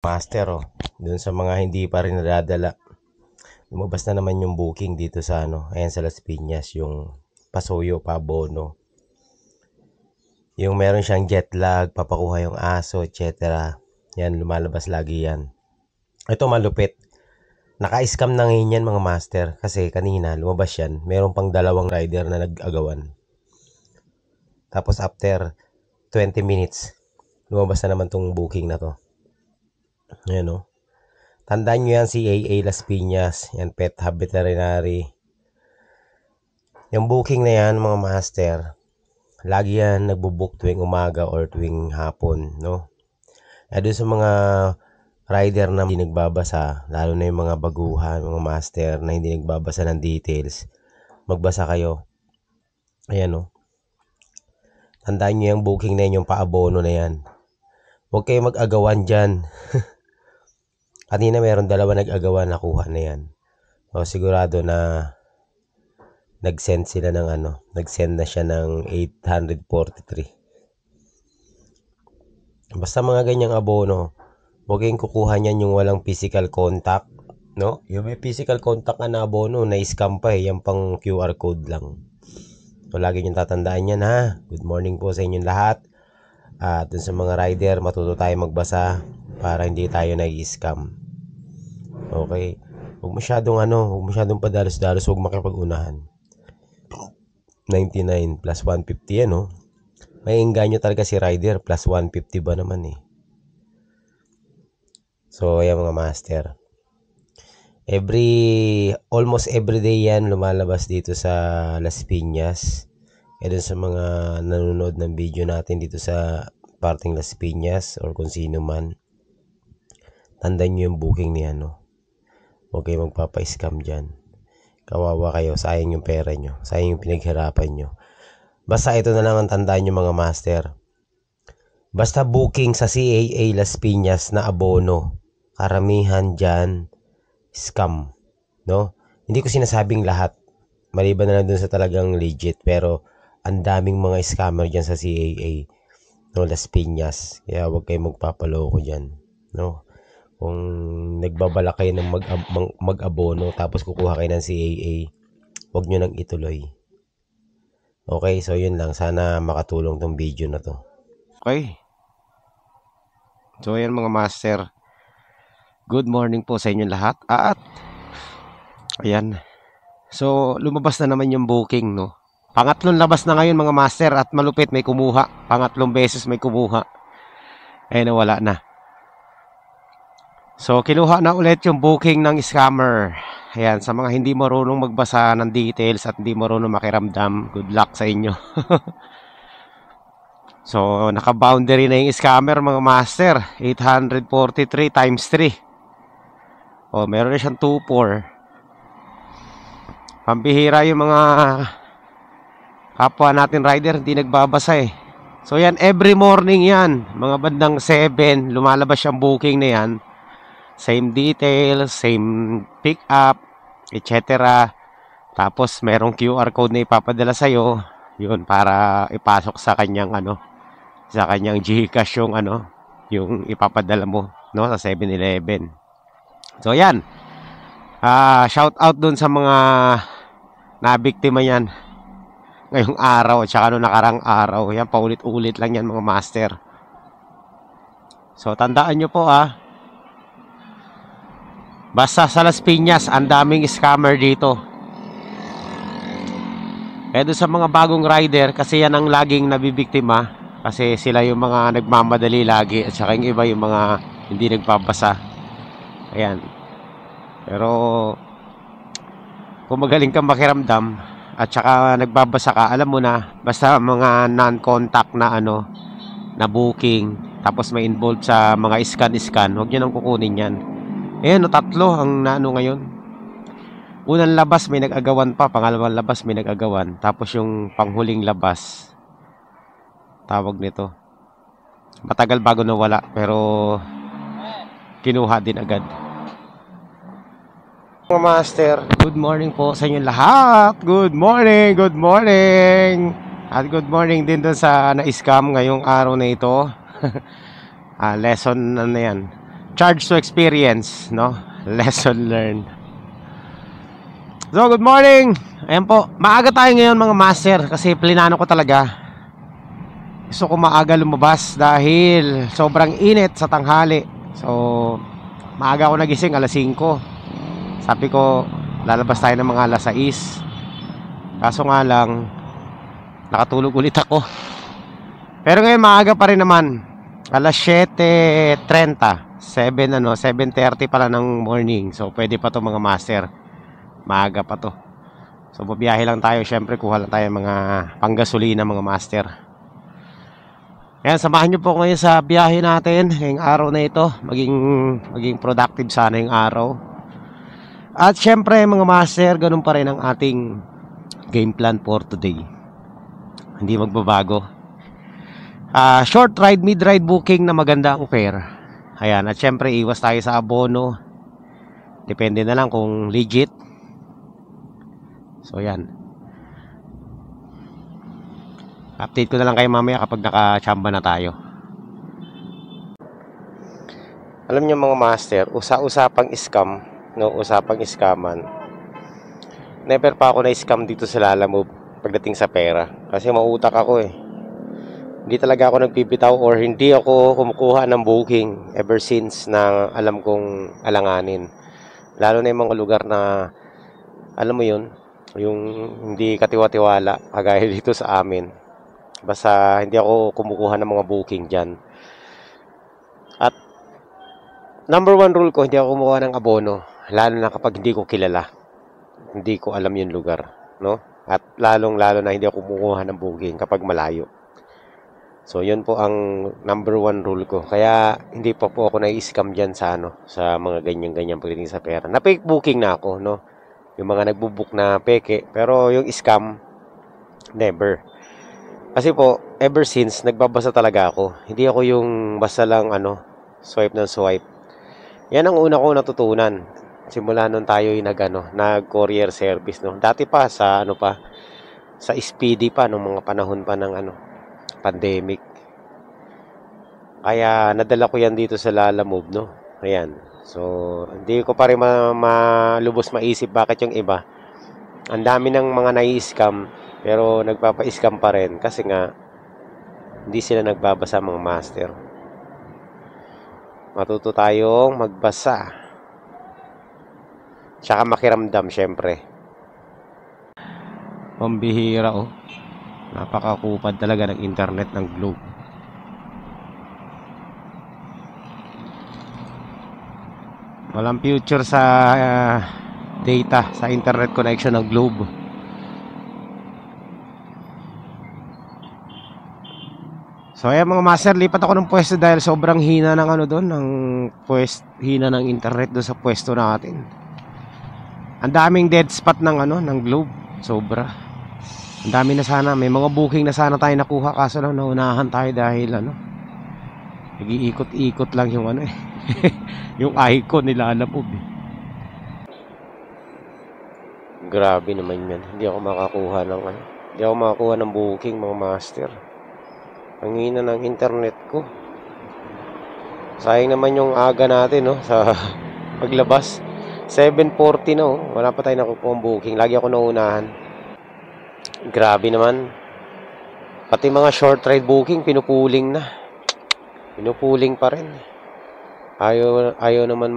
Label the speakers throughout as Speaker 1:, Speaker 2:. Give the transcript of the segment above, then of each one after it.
Speaker 1: Master, oh. Doon sa mga hindi pa rin nadadala. Lumabas na naman yung booking dito sa ayan sa Las Piñas, yung Pasuyo, Pabono. Yung meron siyang jet lag, papakuha yung aso, etc. Yan, lumalabas lagi yan. Ito malupit. Naka-scam na ngayon yan mga master. Kasi kanina lumabas yan. Meron pang 2 rider na nag-agawan. Tapos after 20 minutes, lumabas na naman tong booking na to. Ayan, oh. Tandaan nyo yan, CAA Las Piñas. Yan, Pet Hub Veterinary. Yung booking na yan, mga master, lagi yan nagbo-book tuwing umaga or tuwing hapon, no? Doon sa mga rider na hindi nagbabasa, lalo na yung mga baguhan, mga master na hindi nagbabasa ng details, magbasa kayo. Ayan, no? Tandaan nyo yung booking na yan, yung paabono na yan. Huwag kayo mag-agawan dyan. Kanina meron 2 nag-agawan, nakuha na yan. So, sigurado na nag-send sila ng nag-send na siya ng 843. Basta mga ganyang abono, huwag kayong kukuha niyan yung walang physical contact, no? Yung may physical contact na abono, na-scam pa yan pang QR code lang. So, lagi niyong tatandaan yan, ha? Good morning po sa inyong lahat. At dun sa mga rider, matuto tayo magbasa para hindi tayo nai-scam. Okay? Huwag masyadong padalos-dalos, huwag makipag-unahan. 99 plus 150 yan, no? May engganyo talaga si rider, plus 150 ba naman eh. So, ayan mga master. Almost every day yan lumalabas dito sa Las Piñas. Dun sa mga nanonood ng video natin dito sa parting Las Piñas or kung sino man, tandaan nyo yung booking niya, no? Huwag kayo magpapa-scam dyan. Kawawa kayo, sayang yung pera nyo, sayang yung pinaghirapan nyo. Basta ito na lang ang tandaan nyo mga master. Basta booking sa CAA Las Piñas na abono, karamihan dyan, scam, no? Hindi ko sinasabing lahat, maliban na lang dun sa talagang legit, pero ang daming mga scammer dyan sa CAA, no, Las Piñas. Kaya huwag kayong magpapaloko dyan, no? Kung nagbabala kayo ng mag-abono tapos kukuha kayo ng CAA, huwag nyo nang ituloy. Okay, so yun lang. Sana makatulong tong video na to. Okay. So yan mga master. Good morning po sa inyong lahat. At ayan. So lumabas na naman yung booking, no? Pangatlong labas na ngayon mga master at malupit, may kumuha. Pangatlong beses may kumuha. Nawala na. So, kinuha na ulit yung booking ng scammer. Ayan, sa mga hindi marunong magbasa ng details at hindi marunong makiramdam, good luck sa inyo. So, naka-boundary na yung scammer mga master. 843 times 3. O, meron na siyang 24. Pambihira yung mga kapwa natin rider, hindi nagbabasa eh. So, yan, every morning yan. Mga bandang 7, lumalabas yung booking na yan. Same details, same pick up, etc. Tapos merong QR code na ipapadala sa iyo, 'yun para ipasok sa kanyang sa kanyang GCash yung ipapadala mo, no, sa 7-Eleven. So 'yan. Shout out dun sa mga nabiktima niyan ngayong araw at saka no nakarang araw. Yan, paulit-ulit lang yan mga master. So tandaan nyo po basta sa Las Piñas, ang daming scammer dito. Doon sa mga bagong rider, kasi yan ang laging nabibiktima. Kasi sila yung mga nagmamadali lagi. At saka yung iba yung mga hindi nagbabasa. Ayan. Pero kung magaling kang makiramdam at saka nagbabasa ka, alam mo na, basta mga non-contact na na booking, tapos may involved sa mga scan-scan, huwag nyo nang kukunin yan. Tatlo ang ngayon. Unang labas may nag-agawan pa, pangalawang labas may nag-agawan, tapos yung panghuling labas, tawag nito, matagal bago nawala, pero kinuha din agad. Mga master, good morning po sa inyo lahat. Good morning, good morning. At good morning din dun sa na-scam ngayong araw na ito. Lesson na yan. charge to experience, no? Lesson learned. So, good morning. Ayan po, maaga tayo ngayon mga master, kasi plinano ko talaga. Gusto ko maaga lumabas dahil sobrang init sa tanghali. So, maaga ako nagising, alas 5. Sabi ko, lalabas tayo ng mga alas 6. Kaso nga lang, nakatulog ulit ako. Pero ngayon maaga pa rin naman. Alas 7:30, 7:30 pala ng morning. So pwede pa to mga master. Maaga pa to. So babiyahe lang tayo, syempre kuha lang tayo mga panggasolina mga master. Ayan, samahan nyo po ngayon sa biyahe natin ngayong araw na ito. Maging productive sana yung araw. At syempre mga master, ganun pa rin ang ating game plan for today. Hindi magbabago. Short ride, mid ride booking na maganda ang fare. Ayan, at syempre iwas tayo sa abono. Depende na lang kung legit. So yan, update ko na lang kayo mamaya kapag nakachamba na tayo. Alam niyo mga master, usapang scam, no, usapang scaman. Never pa ako na-scam dito sa Lalamove pagdating sa pera, kasi mautak ako eh. Hindi talaga ako nagpipitaw or hindi ako kumukuha ng booking ever since na alam kong alanganin. Lalo na yung mga lugar na, alam mo yun, yung hindi katiwa-tiwala, kagaya dito sa amin. Basta hindi ako kumukuha ng mga booking dyan. At number 1 rule ko, hindi ako kumukuha ng abono, lalo na kapag hindi ko kilala, hindi ko alam yung lugar, no? At lalo na hindi ako kumukuha ng booking kapag malayo. So yun po ang number 1 rule ko. Kaya hindi pa po ako na-scam dyan sa sa mga ganyan-ganyan pagdating sa pera. Na-fake booking na ako, no? Yung mga nagbo-book na peke. Pero yung scam, never. Kasi po, ever since, nagbabasa talaga ako. Hindi ako yung basta lang swipe ng swipe. Yan ang una ko natutunan. Simula nun tayo yung nag-courier service, no? Dati pa sa sa Speedy pa nung mga panahon pa ng pandemic. Kaya nadala ko yan dito sa Lalamove, no? Ayan. So, hindi ko pa rin malubos maisip bakit yung iba. Ang dami ng mga nai-scam, pero nagpapa-scam pa rin kasi nga hindi sila nagbabasa mga master. Matuto tayong magbasa. Tsaka makiramdam, syempre. Pambihira, oh. Napakakupad talaga ng internet ng Globe. Walang future sa data, sa internet connection ng Globe. So ayan mga master, lipat ako ng pwesto dahil sobrang hina ng hina ng internet doon sa pwesto natin. Ang daming dead spot ng ng Globe, sobra. Ang dami na sana, may mga booking na sana tayo nakuha, kaso lang naunahan tayo dahil nag-iikot-ikot lang yung yung icon nila Lalamove eh. Grabe naman yan. Hindi ako makakuha ng booking mga master. Ang hina ng internet ko. Sayang naman yung aga natin, no, sa paglabas. 7:40 na, oh. Wala pa tayo nakukuha ng booking. Lagi ako naunahan. Grabe naman. Pati mga short ride booking pinupuling na. Pinupuling pa rin. Ayaw naman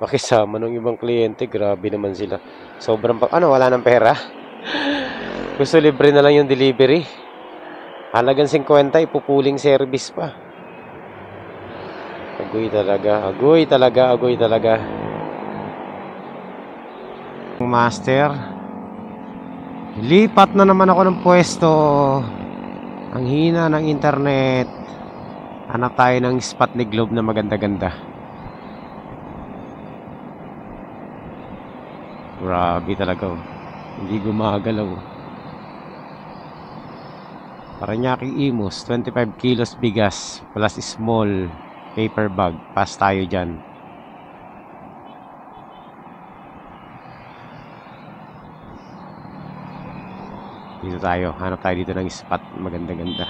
Speaker 1: makisama ng ibang kliyente. Grabe naman sila. Sobrang wala ng pera. Gusto libre na lang yung delivery. Halagang 50, ipupuling service pa. Agoy talaga. Master, lipat na naman ako ng pwesto. Ang hina ng internet. Hanap tayo ng spot ni Globe na maganda-ganda. Grabe talaga, oh. Hindi gumagalaw. Paranaque Imus, 25 kilos bigas plus small paper bag. Pass tayo dyan. Dito tayo, hanap tayo dito ng spot maganda-ganda.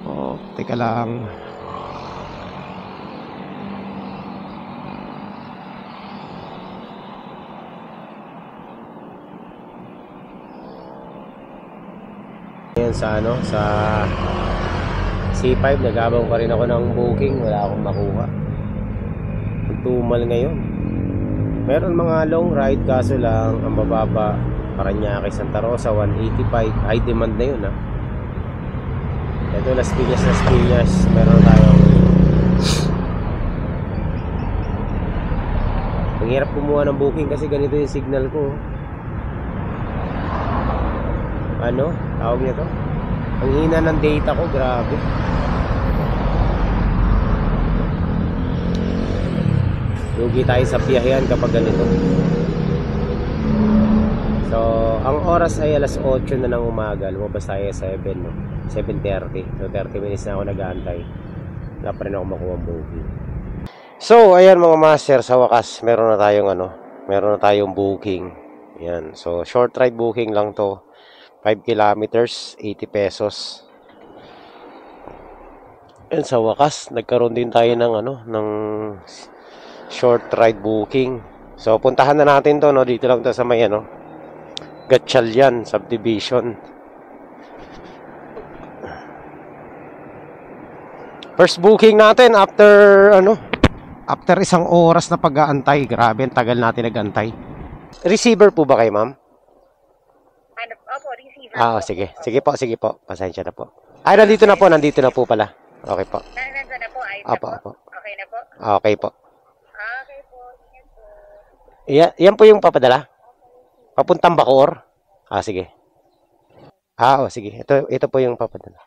Speaker 1: Oh, Oh, teka lang. Ayan sa sa C5, nag-abang pa rin ako ng booking, wala akong makuha. Tumal ngayon. Meron mga long ride, kaso lang ang mababa, Parañaque, Santa Rosa, 185. High demand na yun, ha. Ito, Las Piñas, meron tayong ang hirap kumuha ng booking kasi ganito yung signal ko. Ano? Tawag niya to? Ang hina ng data ko, grabe. Lugi tayo sa biyahean kapag ganito. So, ang oras ay alas 8 na ng umaga. Lumabas tayo 7, no? 7:30. So, 30 minutes na ako nag-aantay. Wala pa rin ako makuha ang booking. So, ayan mga master, sa wakas, meron na tayong booking. Ayan. So, short ride booking lang to. 5 kilometers, 80 pesos. And sa wakas, nagkaroon din tayo ng short ride booking. So, puntahan na natin to, no? Dito lang to sa may, Gatchalian subdivision. First booking natin after isang oras na pag-aantay. Grabe, ang tagal natin nag-antay. Receiver po ba kayo, ma'am?
Speaker 2: Opo, receiver.
Speaker 1: Sige po. Pasensya na po. Ay, nandito na po pala. Okay po.
Speaker 2: Nandito na po, ayos
Speaker 1: Apo,
Speaker 2: na
Speaker 1: apo.
Speaker 2: po. Okay na po?
Speaker 1: Okay po.
Speaker 2: Okay po, ingat po.
Speaker 1: Yan po yung papadala? Papuntang Bacoor? Sige. Sige. Ito po yung papadala.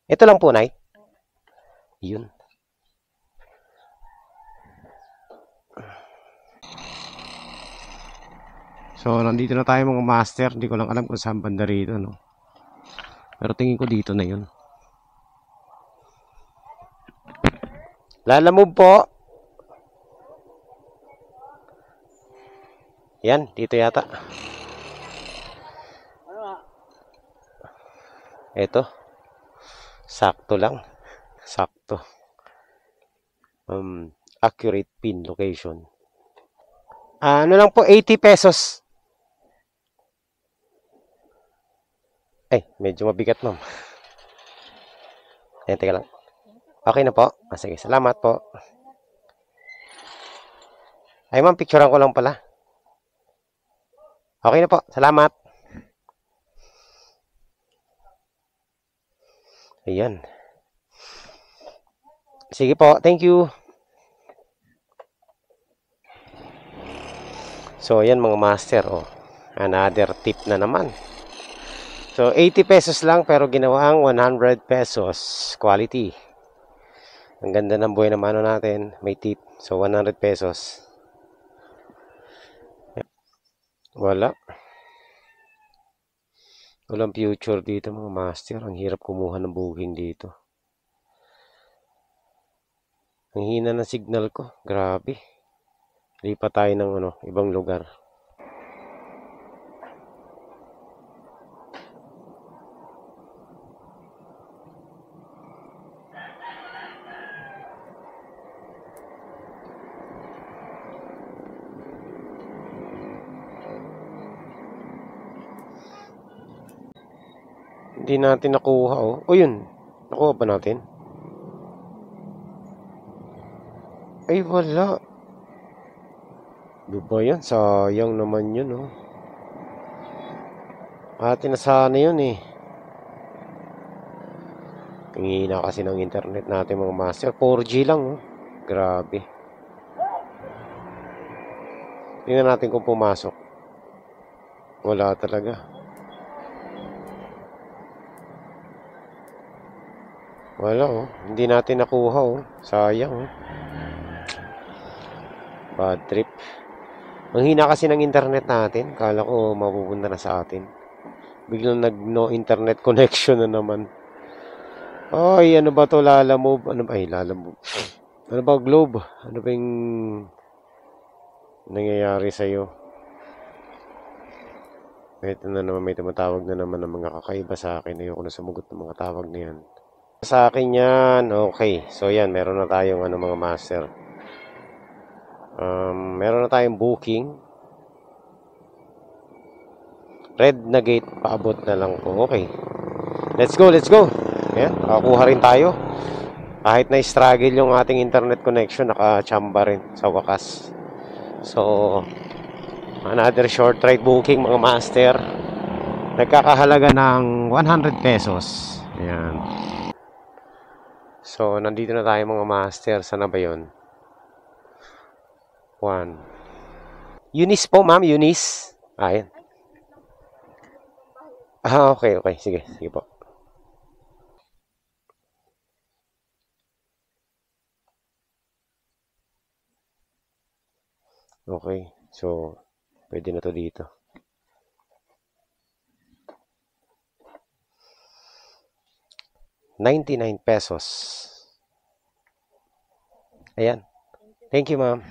Speaker 1: Ito lang po, Nay. Yun. So, nandito na tayo mga master. Hindi ko lang alam kung saan banda rito, no? Pero tingin ko dito na yun. Lalamove po. Yan, dito yata. Ito. Sakto lang. Sakto. Accurate pin location. Ano lang po, 80 pesos. Medyo mabigat, ma'am. Teka lang. Okay na po. Sige, salamat po. Ma'am, picturean ko lang pala. Okay na po, salamat. Ayan. Sige po, thank you. So, ayan mga master, another tip na naman. So, 80 pesos lang pero ginawang 100 pesos quality. Ang ganda ng buhay naman natin, may tip. So, 100 pesos. Walang future dito mga master. Ang hirap kumuha ng booking dito. Ang hina ng signal ko. Grabe. Lipat tayo ng ibang lugar. Hindi natin nakuha, yun. Nakuha ba natin? Wala. Diba yan? Sayang naman yun, Atin na sana yun, Ang hina kasi ng internet natin mga master. 4G lang, Grabe. Tingnan natin kung pumasok. Wala talaga. Wala, Hindi natin nakuha, Sayang, Bad trip. Ang hina kasi ng internet natin. Kala ko mapupunta na sa atin. Biglang no internet connection na naman. Ano ba to? Lalamove. Lalamove. Ano ba, Globe? Ano ba yung nangyayari sa'yo? Ito na naman, may tumatawag na naman ng mga kakaiba sa akin. Ayoko na sumugot ng mga tawag na yan. Sa akin yan. Okay. So yan, meron na tayong mga master. Meron na tayong booking. Red na gate, paabot na lang po. Okay. Let's go, let's go. Ayan, nakakuha rin tayo. Kahit na-struggle yung ating internet connection, nakachamba rin sa wakas. So, another short ride booking mga master. Nagkakahalaga ng 100 pesos. Ayan. So, nandito na tayo mga master. Sana ba yun? 1. Eunice po, ma'am. Eunice. Ayan. Okay, okay. Sige, sige po. Okay. So, pwede na to dito. ₱99. Ayan. Thank you, ma'am.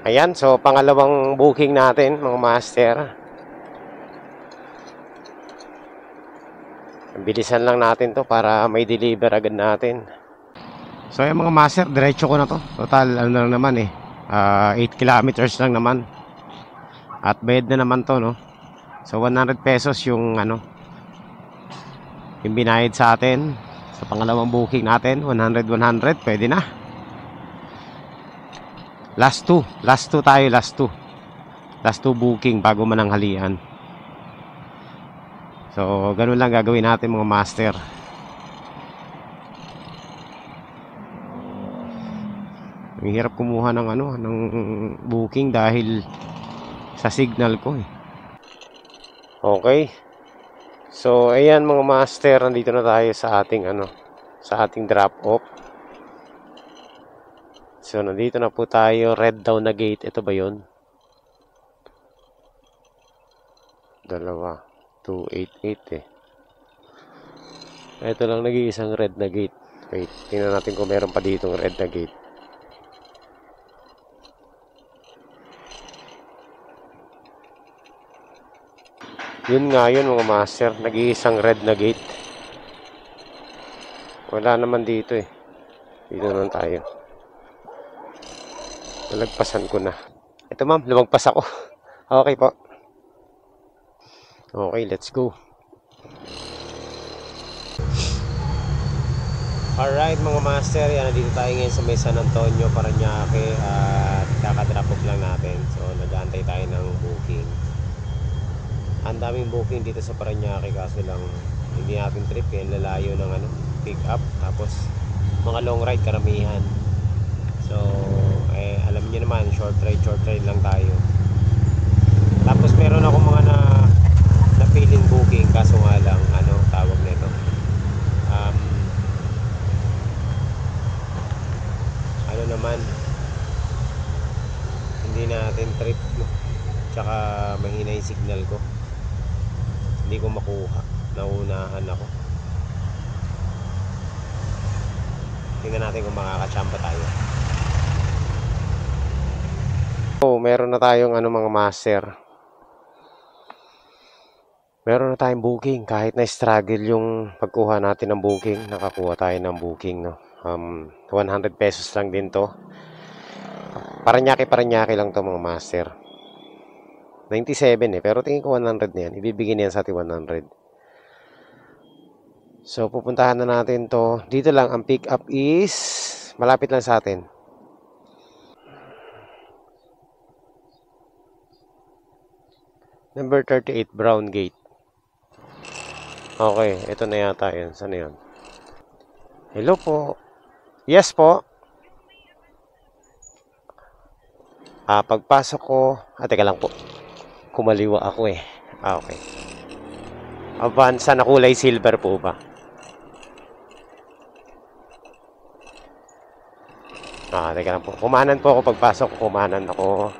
Speaker 1: Ayan, so pangalawang booking natin, mga master. Bilisan lang natin to para may deliver agad natin. So ayan mga master, diretso ko na to. Total, ano lang naman 8 kilometers lang naman. At bayad na naman to, no? So 100 pesos yung yung binayad sa atin. Sa pangalawang booking natin, 100, pwede na. Last two tayo, last two booking bago mananghalian. So ganun lang gagawin natin mga master. Ang hirap kumuha ng ng booking dahil sa signal ko Okay. So ayan mga master, nandito na tayo sa ating sa ating drop off. So, nandito na po tayo. Red daw na gate. Ito ba yun? 288 Ito lang nag-iisang red na gate. Wait, tingnan natin kung meron pa ditong red na gate. Yun nga yun mga master. Nag-iisang red na gate. Wala naman dito Dito naman tayo. Nalagpasan ko na. Ito ma'am, lumagpas ako. Okay po. Okay, let's go. Alright mga master, yan, nandito tayo ngayon sa may San Antonio, Parañaque. At kakadrop off lang natin. So nag-aantay tayo ng booking. Ang daming booking dito sa Parañaque, kaso lang hindi natin trip lalayo ng pick up. Tapos mga long ride karamihan. So alam niyo naman, short ride lang tayo. Tapos meron ako mga na-feeling booking, kaso nga lang tawag nito, naman hindi natin trip, tsaka mahina yung signal ko, hindi ko makuha, naunahan ako. Tingnan natin kung makakachamba tayo. So, meron na tayong mga master. Meron na tayong booking. Kahit na struggle yung pagkuha natin ng booking, nakakuha tayo ng booking, no? 100 pesos lang din to. Parañaque lang to mga master. 97 pero tingin ko 100 na yan. Ibibigay niyan sa atin 100. So, pupuntahan na natin to. Dito lang, ang pick up is malapit lang sa atin. Number 38, Brown Gate. Okay, ito na yata yun. Saan na yun? Hello po. Yes po. Pagpasok ko, teka lang po. Kumaliwa ako okay. Avanza na kulay silver po ba? Teka lang po. Kumanan po ako pagpasok ko. Kumanan ako.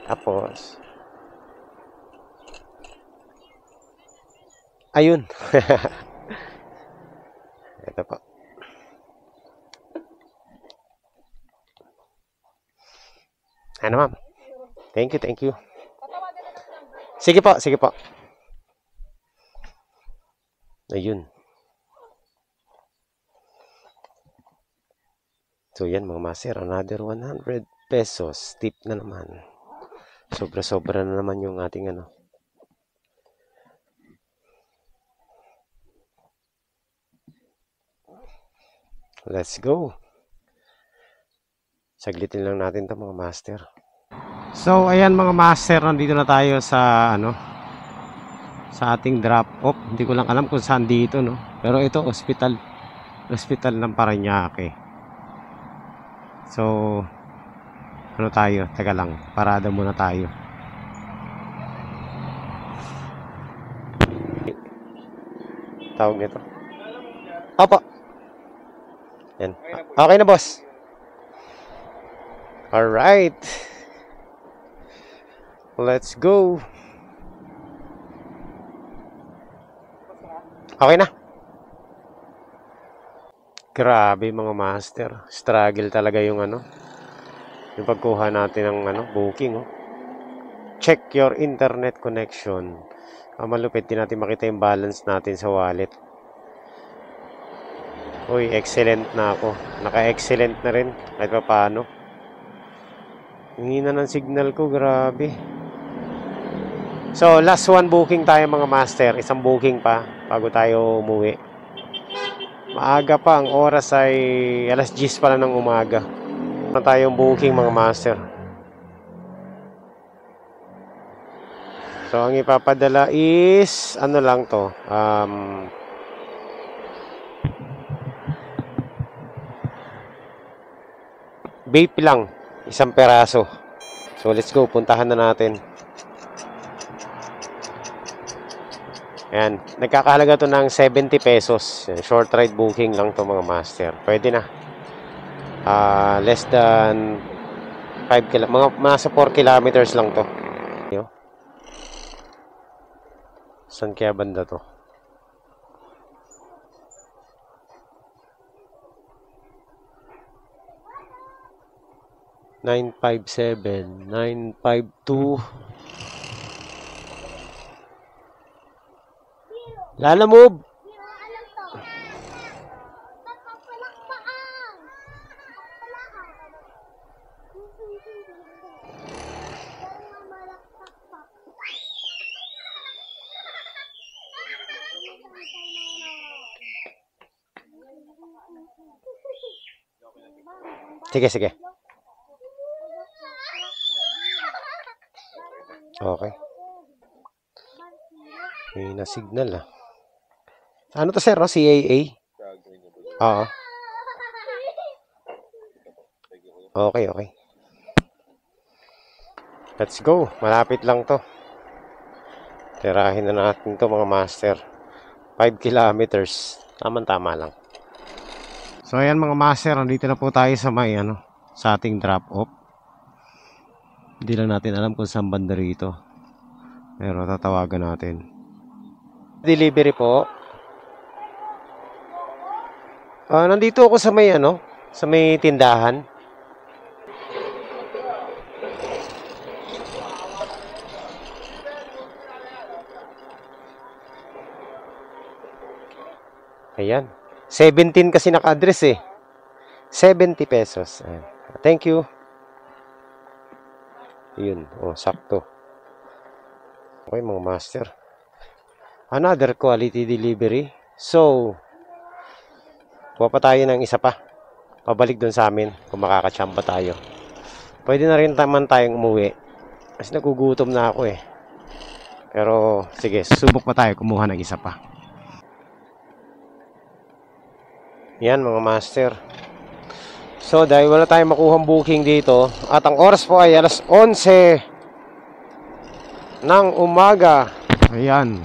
Speaker 1: Tapos, ayun. Ito po. Ma'am? Thank you. Sige po. Ayun. So yan mga master, another 100 pesos. Tip na naman. Sobra-sobra na naman yung ating ano. Let's go. Saglitin lang natin 'to mga master. So ayan mga master, nandito na tayo sa ano, sa ating drop off. Hindi ko lang alam kung saan dito, no. Pero ito hospital ng Parañaque. So ano tayo? Teka lang, parada muna tayo. Tawag nito. Opo. Yan. Okay na, boss. Alright. Let's go. Okay na. Grabe mga master. Struggle talaga yung ano. Yung pagkuha natin ng ano, booking. Oh. Check your internet connection. Malupit din natin makita yung balance natin sa wallet. Uy, excellent na ako. Naka-excellent na rin. Kahit pa paano. Hindi na ng signal ko. Grabe. So, last one booking tayo mga master. Isang booking pa bago tayo umuwi. Maaga pa. Ang oras ay alas 10 pa lang ng umaga. Na tayong booking mga master. So, ang ipapadala is ano lang to. Vape lang. Isang peraso. So, let's go. Puntahan na natin. Ayan. Nagkakahalaga to ng 70 pesos. Short ride booking lang to mga master. Pwede na. Less than 5 km. Mga nasa 4 kilometers lang to. Saan kaya banda to? (957) 952 Lala move. Sige, sige. Okay. May na-signal ah. Ano to sir? No? CAA? Oo. Okay, okay. Let's go. Malapit lang to. Tirahin na natin to mga master. 5 kilometers. Tama-tama lang. So ayan mga master, nandito na po tayo sa may ano, sa ating drop off. Hindi lang natin alam kung saan banda rito. Pero tatawagan natin. Delivery po. Nandito ako sa may ano, sa may tindahan. Ayan. 17 kasi naka-address eh. 70 pesos. Ayan. Thank you. Yun. Oh, sakto. Okay mga master. Another quality delivery. So, kuha pa tayo ng isa pa. Pabalik dun sa amin kung makakachamba tayo. Pwede na rin naman tayong umuwi. Kasi nagugutom na ako eh. Pero, sige, subok pa tayo kumuha ng isa pa. Yan mga master. So dahil wala tayong makuhang booking dito at ang oras po ay alas 11 ng umaga. Ayan.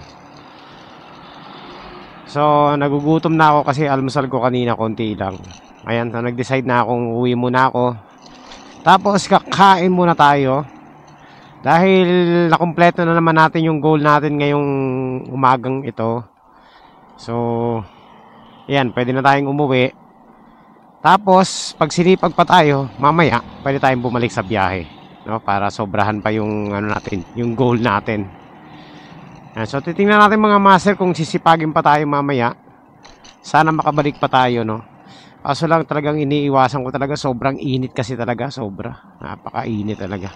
Speaker 1: So nagugutom na ako kasi almusal ko kanina konti lang. Ayan, so nag-decide na akong uwi muna ako. Tapos kakain muna tayo. Dahil nakumpleto na naman natin yung goal natin ngayong umagang ito. So ayan, pwede na tayong umuwi. Tapos, pag sinipag pa tayo, mamaya, pwede tayong bumalik sa biyahe. No? Para sobrahan pa yung, ano natin, yung goal natin.
Speaker 3: Yan, so titingnan natin mga master kung sisipagin pa tayo mamaya. Sana makabalik pa tayo, no. Kaso lang talagang iniiwasan ko talaga, sobrang init kasi talaga, sobra. Napakainit talaga.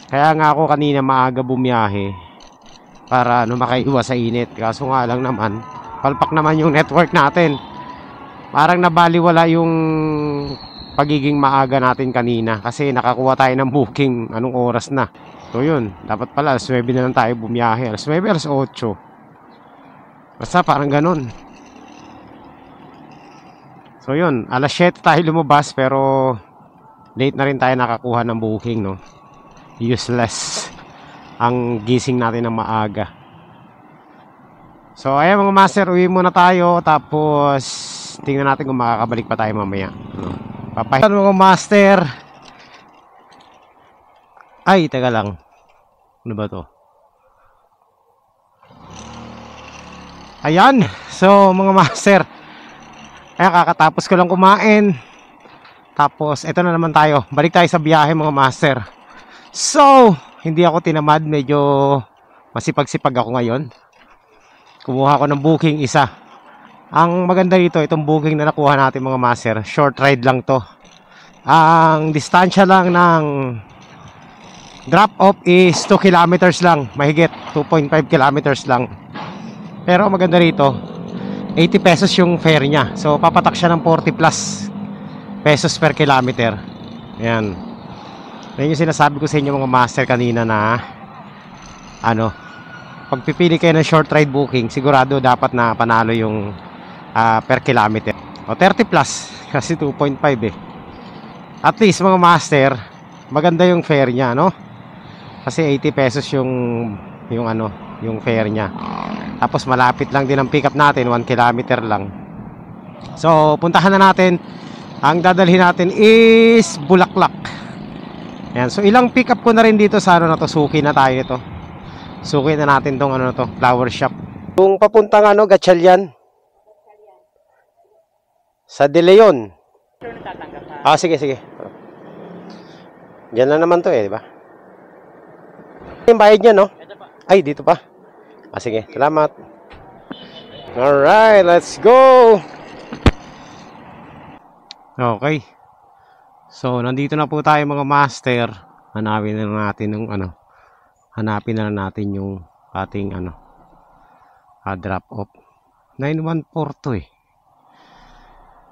Speaker 3: Kaya nga ako kanina maaga bumiyahe para makaiwas sa init. Kaso nga lang naman, palpak naman yung network natin. Parang nabaliwala yung pagiging maaga natin kanina kasi nakakuha tayo ng booking anong oras na. So yun, dapat pala alas 9 na lang tayo bumiyahe. Alas 9, alas 8. Basta parang ganun. So yun, alas 7 tayo lumabas pero late na rin tayo nakakuha ng booking, no. Useless ang gising natin ng maaga. So ayan mga master, uwi muna tayo. Tapos tingnan natin kung makakabalik pa tayo mamaya, no? Papahitan mga master. Ay, teka lang. Ano ba to? Ayan. So mga master, ayan, kakatapos ko lang kumain. Tapos eto na naman tayo. Balik tayo sa biyahe mga master. So hindi ako tinamad. Medyo masipag-sipag ako ngayon. Kumuha ako ng booking isa. Ang maganda dito, itong booking na nakuha natin mga master, short ride lang to. Ang distansya lang ng drop off is 2 kilometers lang. Mahigit 2.5 kilometers lang. Pero maganda rito, 80 pesos yung fare nya. So papatak siya ng 40 plus pesos per kilometer. Ayan. Yan yung sinasabi ko sa inyo mga master kanina na ano, pagpipili kayo ng short ride booking, sigurado dapat na panalo yung per kilometer. O 30 plus kasi 2.5 eh. At least mga master, maganda yung fare nya, no? Kasi 80 pesos yung ano, yung fare nya. Tapos malapit lang din ang pick up natin, 1 kilometer lang. So puntahan na natin. Ang dadalhin natin is Bulaklak. Ayan, so ilang pick up ko na rin dito sa ano na to, suki na tayo nito. Suki na natin tong ano na to, flower shop. Kung papuntang ano, Gatchalian. Sa De Leon. Sige, sige. Diyan na naman to eh, di ba? Yung bayad niya, no? Ay, dito pa. Sige, salamat. Alright, let's go! Okay. So, nandito na po tayo mga master. Hanapin na natin yung ano. Hanapin na natin yung ating ano. Drop off. 914 to eh.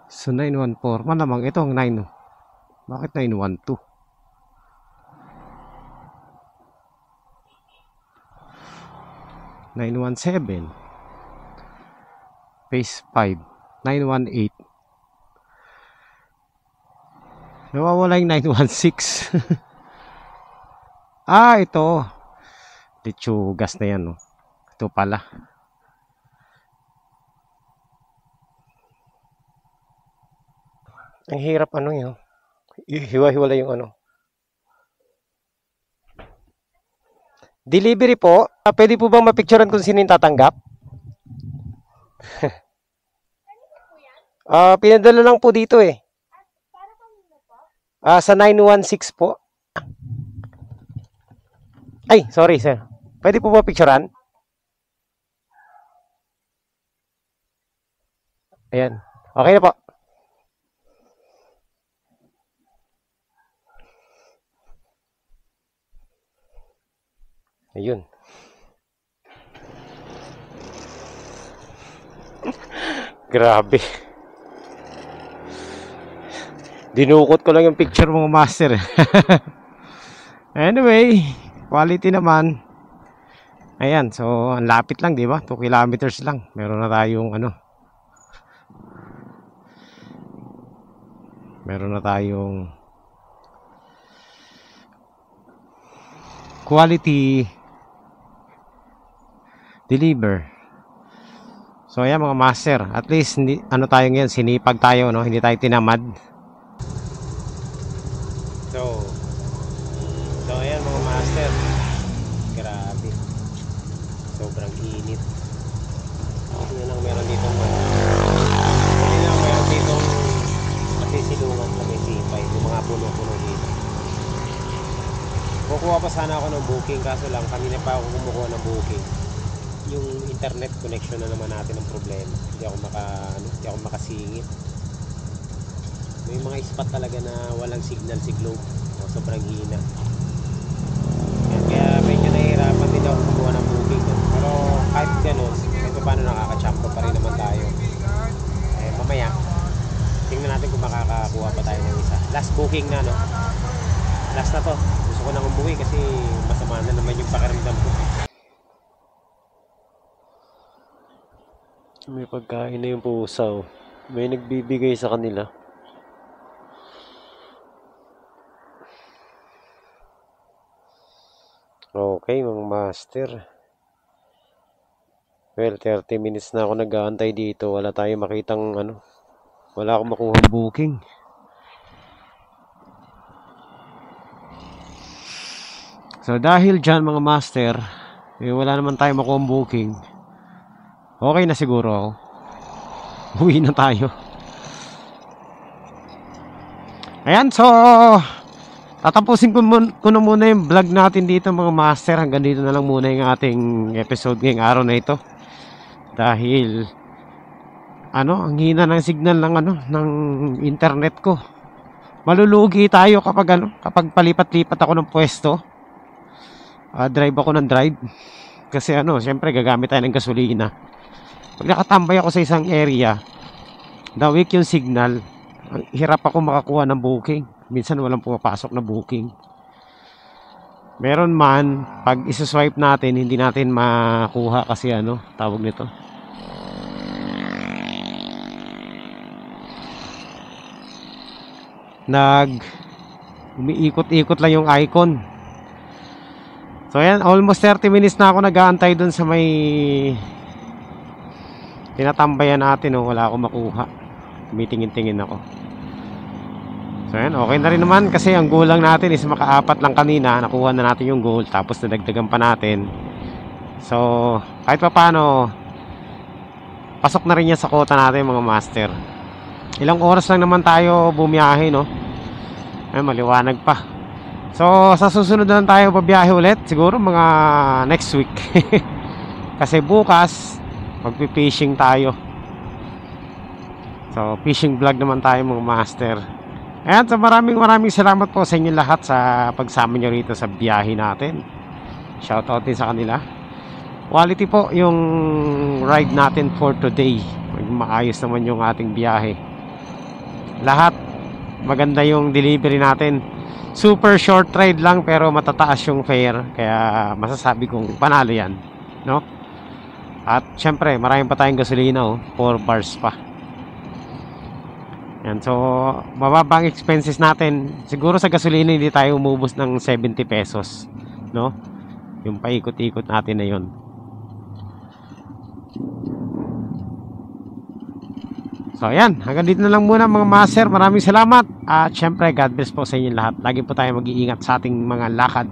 Speaker 3: So 914, malamang ito ang 9. Bakit 912? (917) phase 5 918. Nawawala yung 916. Ito Lechugas na yan, no? Ito pala. Ang hirap ano yun. Hiwa-hiwala yung ano. Delivery po. Pwede po bang mapicturean kung sino yung tatanggap? Pinadala lang po dito eh. Sa 916 po. Ay, sorry sir. Pwede po ba picturean? Ayan. Okay na po. Ayun. Grabe. Dinukot ko lang yung picture mga master. Anyway, quality naman. Ayan, so ang lapit lang, di ba? 2 kilometers lang. Meron na tayong ano. Meron na tayong quality deliver. So ayan mga master, at least hindi, ano tayo ngayon, sinipag tayo, no? Hindi tayo tinamad. So ayan mga master, grabe, sobrang init. Yun lang meron dito, yun lang meron dito masisilungan sa may sipay, yung mga puno-puno dito. Kukuha pa
Speaker 1: pa sana ako ng booking, kaso lang kanina pa ako kumukuha ng booking. Yung internet connection na naman natin ang problema. Hindi ako makasingit. May mga spot talaga na walang signal si Globe. Sobrang hina. Kaya medyo nahihirapan din ako kumuha ng booking. Pero kahit ganun, kahit paano nakakachamba pa rin naman tayo. Mamaya, tingnan natin kung makakakuha pa tayo ng isa. Last booking na, no? Last na to. Gusto ko nang umuwi kasi masama na naman yung pakiramdam ko.
Speaker 4: May pagkain na yung pusa, oh. May nagbibigay sa kanila. Okay, mga master. Well, 30 minutes na ako nag-aantay dito. Wala tayong makitang wala akong makuha booking.
Speaker 3: So dahil dyan mga master, wala naman tayong makuha booking. Okay na siguro ako. Uwi na tayo. Ayan, so tatapusin ko na muna yung vlog natin dito mga master. Hanggang dito na lang muna yung ating episode ngayong araw na ito. Dahil ang hina ng signal ng internet ko. Malulugi tayo kapag palipat-lipat ako ng pwesto. Drive ako ng drive. Kasi syempre gagamit tayo ng gasolina. Pag nakatambay ako sa isang area, weak yung signal, hirap ako makakuha ng booking. Minsan walang pumapasok na booking. Meron man, pag isa-swipe natin, hindi natin makuha kasi tawag nito. Umiikot-ikot lang yung icon. So ayan, almost 30 minutes na ako nag-aantay dun sa may tinatambayan natin, wala akong makuha. Tumitingin-tingin ako. So ayan, okay na rin naman kasi ang goal lang natin is makaapat lang kanina. Nakuha na natin yung goal, tapos nadagdagan pa natin. So kahit pa paano, pasok na rin yan sa quota natin mga master. Ilang oras lang naman tayo bumiyahe, no? Ay, maliwanag pa. So sa susunod na tayo babiyahe ulit, siguro mga next week. Kasi bukas magpi-fishing tayo. So fishing vlog naman tayo mga master. Ayan, so maraming salamat po sa inyo lahat sa pagsama nyo rito sa biyahe natin. Shoutout din sa kanila. Quality po yung ride natin for today. Maayos naman yung ating biyahe. Lahat maganda yung delivery natin. Super short ride lang pero matataas yung fare. Kaya masasabi kong panalo yan, no? At syempre maraming pa tayong gasolina, 4 bars pa. Yan, so mababang expenses natin. Siguro sa gasolina hindi tayo umubos ng 70 pesos, no? Yung paikot-ikot natin na yun. So ayan, hanggang dito na lang muna mga master. Maraming salamat. At syempre God bless po sa inyo lahat. Lagi po tayo mag-iingat sa ating mga lakad.